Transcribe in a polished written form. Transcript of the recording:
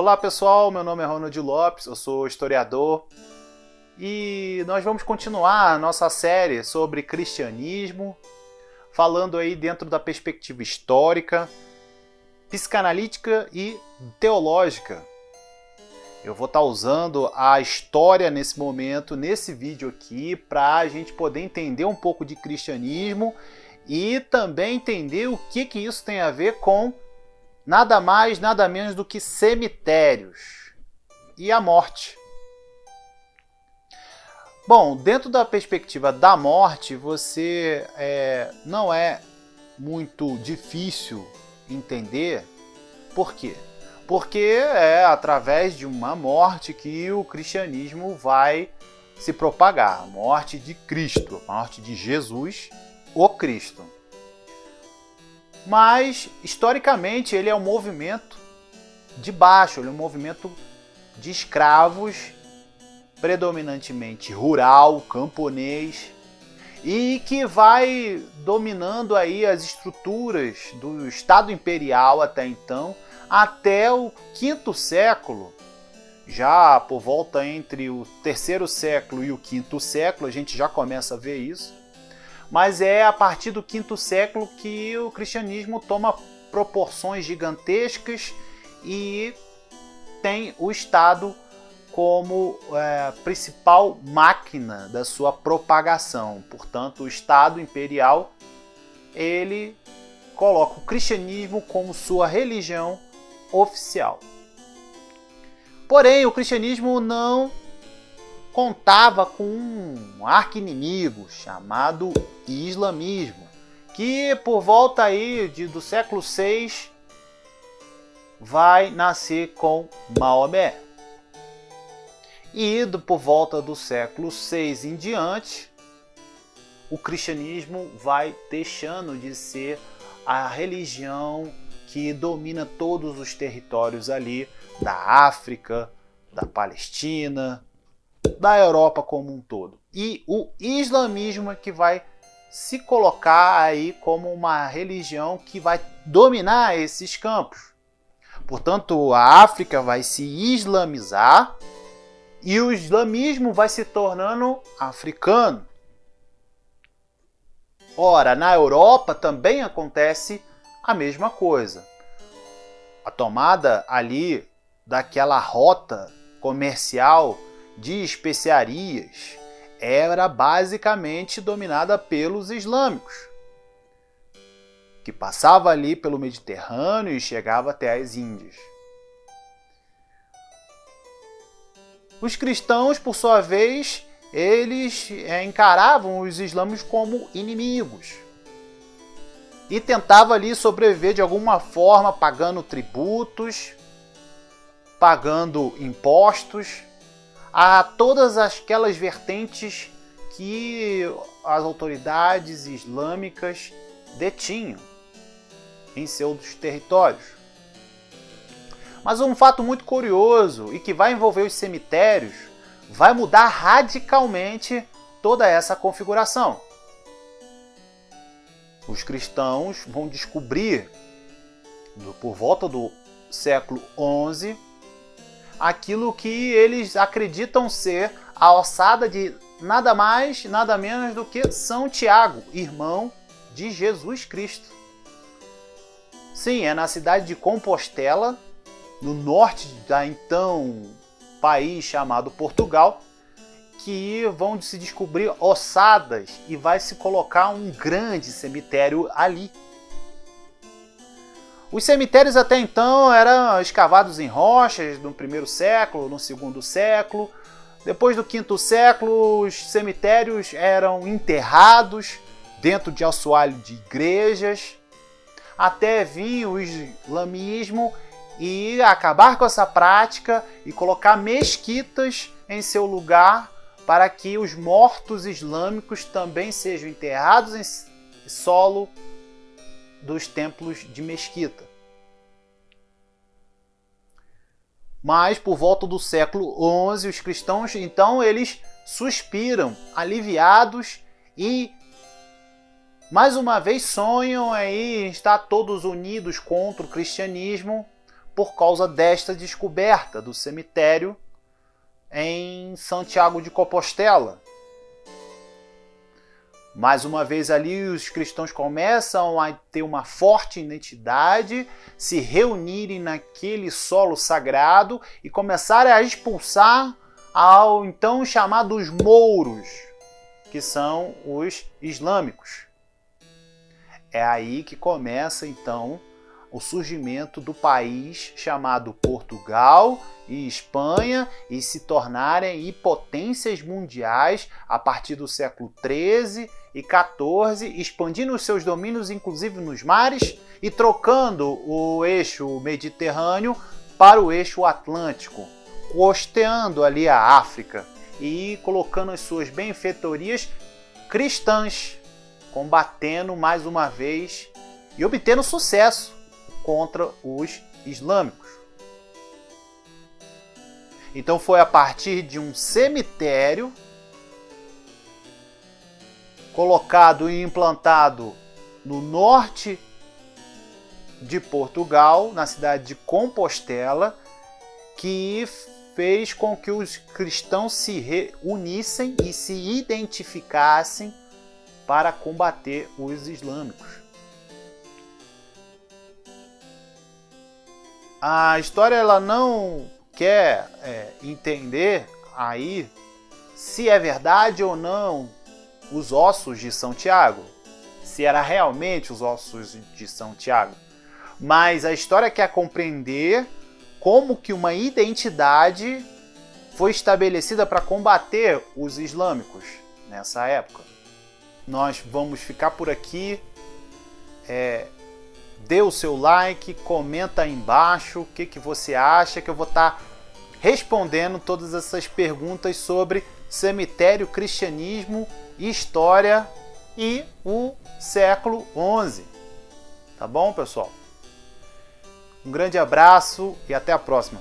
Olá pessoal, meu nome é Ronald Lopes, eu sou historiador e nós vamos continuar a nossa série sobre cristianismo, falando aí dentro da perspectiva histórica, psicanalítica e teológica. Eu vou estar usando a história nesse momento, nesse vídeo aqui, para a gente poder entender um pouco de cristianismo e também entender o que isso tem a ver com nada mais, nada menos do que cemitérios e a morte. Bom, dentro da perspectiva da morte, não é muito difícil entender por quê. Porque é através de uma morte que o cristianismo vai se propagar. A morte de Cristo, a morte de Jesus, o Cristo. Mas, historicamente, ele é um movimento de baixo, ele é um movimento de escravos, predominantemente rural, camponês, e que vai dominando aí as estruturas do Estado Imperial até então, até o V século. Já por volta entre o III século e o V século, a gente já começa a ver isso. Mas é a partir do V século que o cristianismo toma proporções gigantescas e tem o Estado como principal máquina da sua propagação. Portanto, o Estado imperial ele coloca o cristianismo como sua religião oficial. Porém, o cristianismo não contava com um arqui-inimigo chamado islamismo, que por volta aí do século VI vai nascer com Maomé. E por volta do século VI em diante, o cristianismo vai deixando de ser a religião que domina todos os territórios ali da África, da Palestina, da Europa como um todo. E o islamismo é que vai se colocar aí como uma religião que vai dominar esses campos. Portanto, a África vai se islamizar e o islamismo vai se tornando africano. Ora, na Europa também acontece a mesma coisa. A tomada ali daquela rota comercial de especiarias era basicamente dominada pelos islâmicos, que passava ali pelo Mediterrâneo e chegava até as Índias. Os cristãos, por sua vez, eles encaravam os islâmicos como inimigos e tentavam ali sobreviver de alguma forma, pagando tributos, pagando impostos a todas aquelas vertentes que as autoridades islâmicas detinham em seus territórios. Mas um fato muito curioso e que vai envolver os cemitérios vai mudar radicalmente toda essa configuração. Os cristãos vão descobrir, por volta do século XI, aquilo que eles acreditam ser a ossada de nada mais, nada menos do que São Tiago, irmão de Jesus Cristo. Sim, é na cidade de Compostela, no norte da então país chamado Portugal, que vão se descobrir ossadas e vai se colocar um grande cemitério ali. Os cemitérios até então eram escavados em rochas no I século, no II século. Depois do V século, os cemitérios eram enterrados dentro de assoalho de igrejas, até vir o islamismo e acabar com essa prática e colocar mesquitas em seu lugar para que os mortos islâmicos também sejam enterrados em solo dos templos de mesquita. Mas por volta do século XI, os cristãos então eles suspiram, aliviados e mais uma vez sonham aí em estar todos unidos contra o cristianismo, por causa desta descoberta do cemitério em Santiago de Compostela. Mais uma vez ali os cristãos começam a ter uma forte identidade, se reunirem naquele solo sagrado e começarem a expulsar ao então chamados mouros, que são os islâmicos. É aí que começa então o surgimento do país chamado Portugal e Espanha e se tornarem potências mundiais a partir do século XIII e XIV, expandindo os seus domínios inclusive nos mares e trocando o eixo mediterrâneo para o eixo atlântico, costeando ali a África e colocando as suas benfeitorias cristãs, combatendo mais uma vez e obtendo sucesso contra os islâmicos. Então foi a partir de um cemitério colocado e implantado no norte de Portugal, na cidade de Compostela, que fez com que os cristãos se reunissem e se identificassem para combater os islâmicos. A história ela não quer entender aí se é verdade ou não os ossos de São Tiago, se era realmente os ossos de São Tiago, mas a história quer compreender como que uma identidade foi estabelecida para combater os islâmicos nessa época. Nós vamos ficar por aqui. Dê o seu like, comenta aí embaixo o que você acha, que eu vou estar respondendo todas essas perguntas sobre cemitério, cristianismo, história e o século XI. Tá bom, pessoal? Um grande abraço e até a próxima.